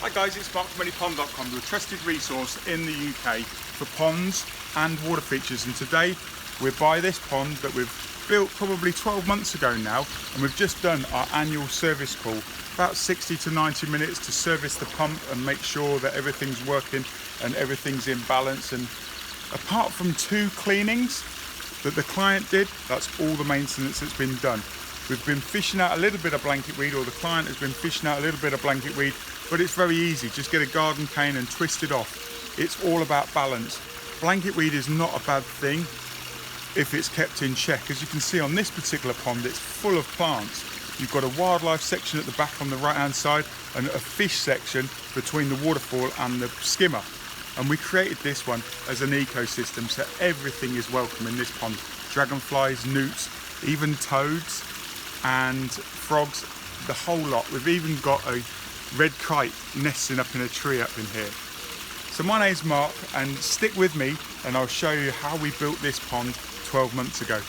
Hi guys, it's Mark from anypond.com, your trusted resource in the UK for ponds and water features. And today we're by this pond that we've built probably 12 months ago now, and we've just done our annual service call. About 60 to 90 minutes to service the pump and make sure that everything's working and everything's in balance. And apart from 2 cleanings that the client did, that's all the maintenance that's been done. We've been fishing out a little bit of blanket weed, or the client has been fishing out a little bit of blanket weed, but it's very easy. Just get a garden cane and twist it off. It's all about balance. Blanket weed is not a bad thing if it's kept in check. As you can see on this particular pond, it's full of plants. You've got a wildlife section at the back on the right hand side and a fish section between the waterfall and the skimmer. And we created this one as an ecosystem, so everything is welcome in this pond. Dragonflies, newts, even toads and frogs, the whole lot. We've even got a red kite nesting up in a tree up in here. So my name's Mark, and stick with me and I'll show you how we built this pond 12 months ago.